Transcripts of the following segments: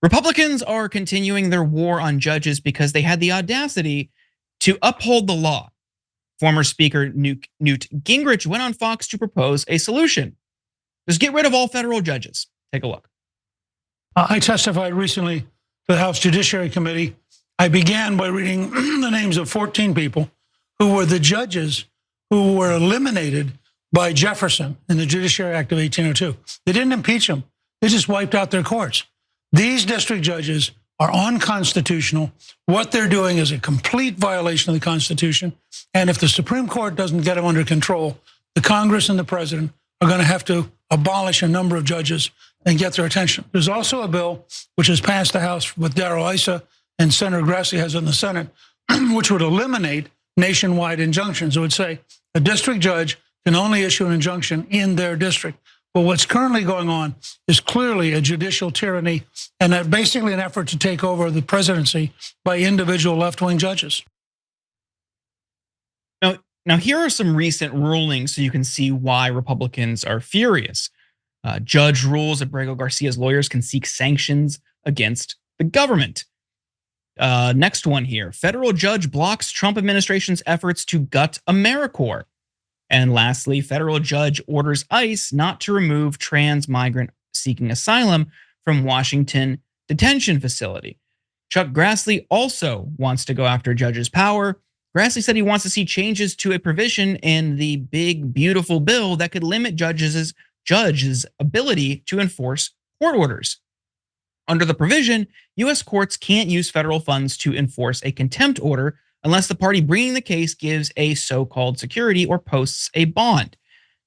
Republicans are continuing their war on judges because they had the audacity to uphold the law. Former Speaker Newt Gingrich went on Fox to propose a solution. Just get rid of all federal judges. Take a look. I testified recently to the House Judiciary Committee. I began by reading the names of 14 people who were the judges who were eliminated by Jefferson in the Judiciary Act of 1802. They didn't impeach them. They just wiped out their courts. These district judges are unconstitutional. What they're doing is a complete violation of the Constitution. And if the Supreme Court doesn't get them under control, the Congress and the president are going to have to abolish a number of judges and get their attention. There's also a bill which has passed the House with Darrell Issa and Senator Grassley has in the Senate, which would eliminate nationwide injunctions. It would say a district judge can only issue an injunction in their district. But what's currently going on is clearly a judicial tyranny and basically an effort to take over the presidency by individual left-wing judges. Now, here are some recent rulings so you can see why Republicans are furious. Judge rules Abrego Garcia's lawyers can seek sanctions against the government. Next one here, federal judge blocks Trump administration's efforts to gut AmeriCorps. And lastly, federal judge orders ICE not to remove trans migrant seeking asylum from Washington detention facility. Chuck Grassley also wants to go after judges' power. Grassley said he wants to see changes to a provision in the big, beautiful bill that could limit judges' ability to enforce court orders. Under the provision, US courts can't use federal funds to enforce a contempt order unless the party bringing the case gives a so-called security or posts a bond.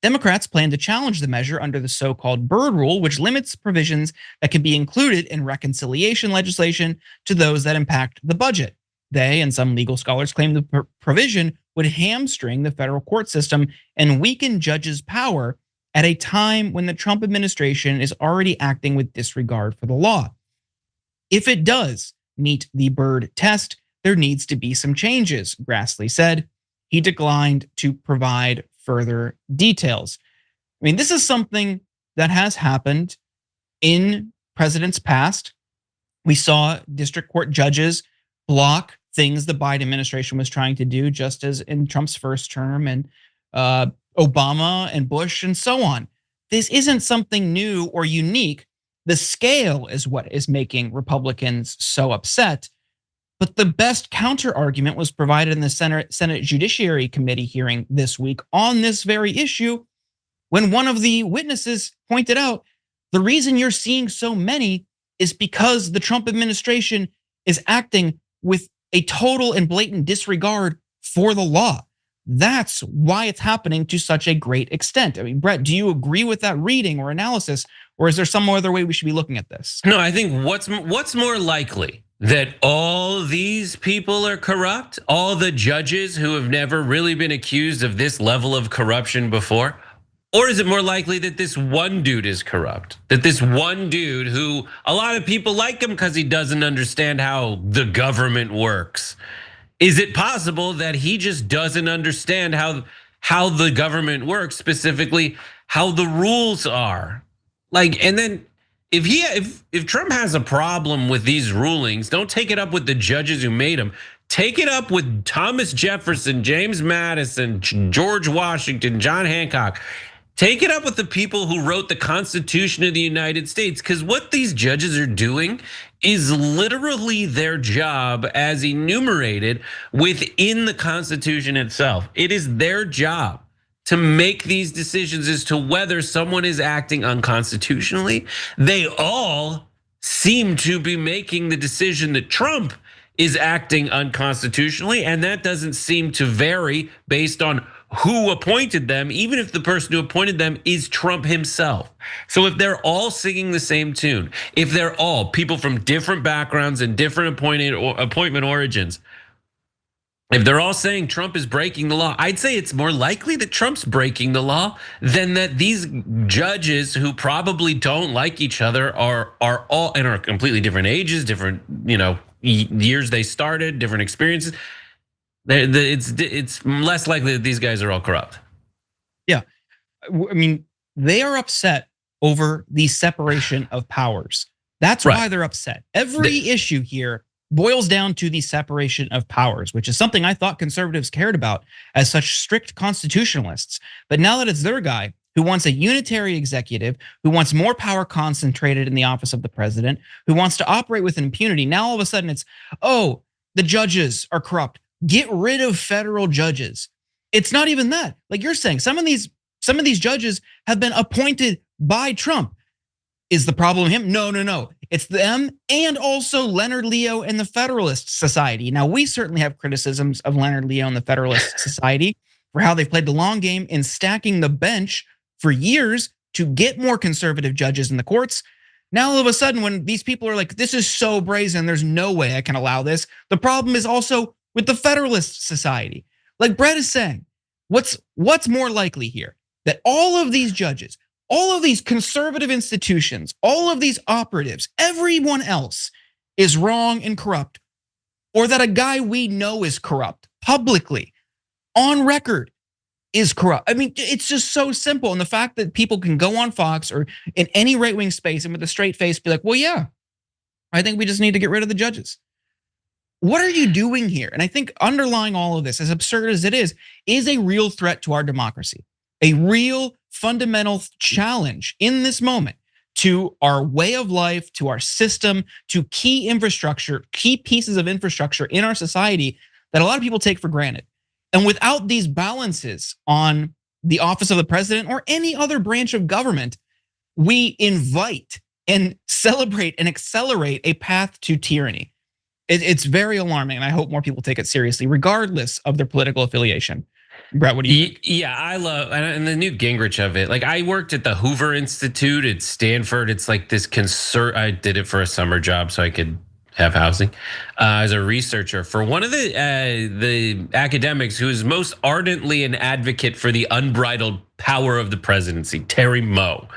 Democrats plan to challenge the measure under the so-called Byrd Rule, which limits provisions that can be included in reconciliation legislation to those that impact the budget. They and some legal scholars claim the provision would hamstring the federal court system and weaken judges' power at a time when the Trump administration is already acting with disregard for the law. If it does meet the Byrd test, there needs to be some changes, Grassley said. He declined to provide further details. I mean, this is something that has happened in presidents past. We saw district court judges block things the Biden administration was trying to do, just as in Trump's first term and Obama and Bush and so on. This isn't something new or unique. The scale is what is making Republicans so upset. But the best counter argument was provided in the Senate Judiciary Committee hearing this week on this very issue, when one of the witnesses pointed out the reason you're seeing so many is because the Trump administration is acting with a total and blatant disregard for the law. That's why it's happening to such a great extent. I mean, Brett, do you agree with that reading or analysis, or is there some other way we should be looking at this? No, I think what's more likely, that all these people are corrupt, all the judges who have never really been accused of this level of corruption before? Or is it more likely that this one dude is corrupt? That this one dude who a lot of people like him because he doesn't understand how the government works. Is it possible that he just doesn't understand how the government works, specifically how the rules are? Like, and then if Trump has a problem with these rulings, don't take it up with the judges who made them. Take it up with Thomas Jefferson, James Madison, George Washington, John Hancock. Take it up with the people who wrote the Constitution of the United States, because what these judges are doing is literally their job as enumerated within the Constitution itself. It is their job to make these decisions as to whether someone is acting unconstitutionally. They all seem to be making the decision that Trump is acting unconstitutionally, and that doesn't seem to vary based on who appointed them, even if the person who appointed them is Trump himself. So if they're all singing the same tune, if they're all people from different backgrounds and different appointment origins, if they're all saying Trump is breaking the law, I'd say it's more likely that Trump's breaking the law than that these judges who probably don't like each other are all and are completely different ages, different years they started, different experiences. It's less likely that these guys are all corrupt. Yeah, I mean, they are upset over the separation of powers. That's Right. why they're upset. Every issue here boils down to the separation of powers, which is something I thought conservatives cared about as such strict constitutionalists. But now that it's their guy who wants a unitary executive, who wants more power concentrated in the office of the president, who wants to operate with impunity, now all of a sudden it's, oh, the judges are corrupt. Get rid of federal judges. It's not even that. Like you're saying, some of these judges have been appointed by Trump. Is the problem him? No. It's them and also Leonard Leo and the Federalist Society. Now, we certainly have criticisms of Leonard Leo and the Federalist Society for how they've played the long game in stacking the bench for years to get more conservative judges in the courts. Now, all of a sudden, when these people are like, this is so brazen, there's no way I can allow this. The problem is also with the Federalist Society. Like Brett is saying, what's more likely here? That all of these judges, all of these conservative institutions, all of these operatives, everyone else is wrong and corrupt, or that a guy we know is corrupt publicly on record is corrupt. I mean, it's just so simple. And the fact that people can go on Fox or in any right-wing space and with a straight face be like, well, yeah, I think we just need to get rid of the judges. What are you doing here? And I think underlying all of this, as absurd as it is a real threat to our democracy, a real fundamental challenge in this moment to our way of life, to our system, to key infrastructure, key pieces of infrastructure in our society that a lot of people take for granted. And without these balances on the office of the president or any other branch of government, we invite and celebrate and accelerate a path to tyranny. It's very alarming, and I hope more people take it seriously, regardless of their political affiliation. Brett, what do you think? Yeah, I love, and the Newt Gingrich of it. Like I worked at the Hoover Institute at Stanford. It's like this I did it for a summer job so I could have housing as a researcher for one of the academics who is most ardently an advocate for the unbridled power of the presidency, Terry Moe.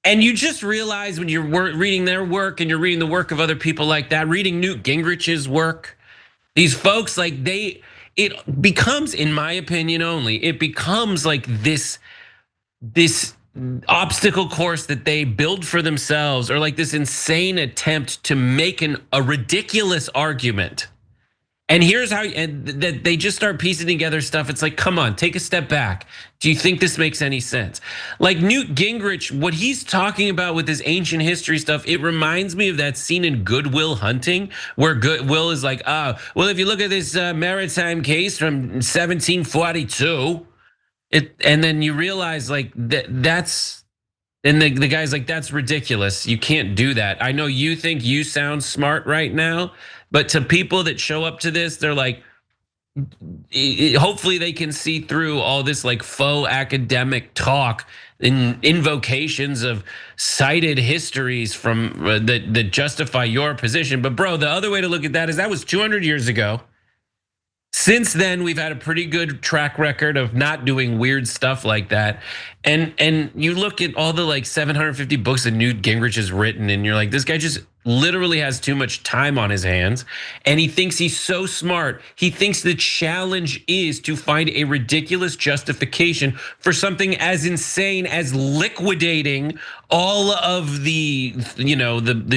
And you just realize when you're reading their work and you're reading the work of other people like that, reading Newt Gingrich's work, these folks like it becomes, in my opinion only, it becomes like this obstacle course that they build for themselves, or like this insane attempt to make a ridiculous argument. And here's how, and that they just start piecing together stuff. It's like, come on, take a step back. Do you think this makes any sense? Like Newt Gingrich, what he's talking about with this ancient history stuff, it reminds me of that scene in Good Will Hunting, where Good Will is like, well, if you look at this maritime case from 1742, and then you realize like that's, and the guy's like, that's ridiculous. You can't do that. I know you think you sound smart right now, but to people that show up to this, they're like, hopefully they can see through all this like faux academic talk and invocations of cited histories from that justify your position. But bro, the other way to look at that is that was 200 years ago. Since then, we've had a pretty good track record of not doing weird stuff like that. And you look at all the like 750 books that Newt Gingrich has written, and you're like, this guy just literally has too much time on his hands. And he thinks he's so smart. He thinks the challenge is to find a ridiculous justification for something as insane as liquidating all of the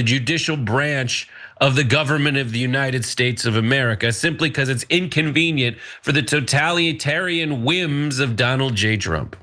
judicial branch of the government of the United States of America, simply because it's inconvenient for the totalitarian whims of Donald J. Trump.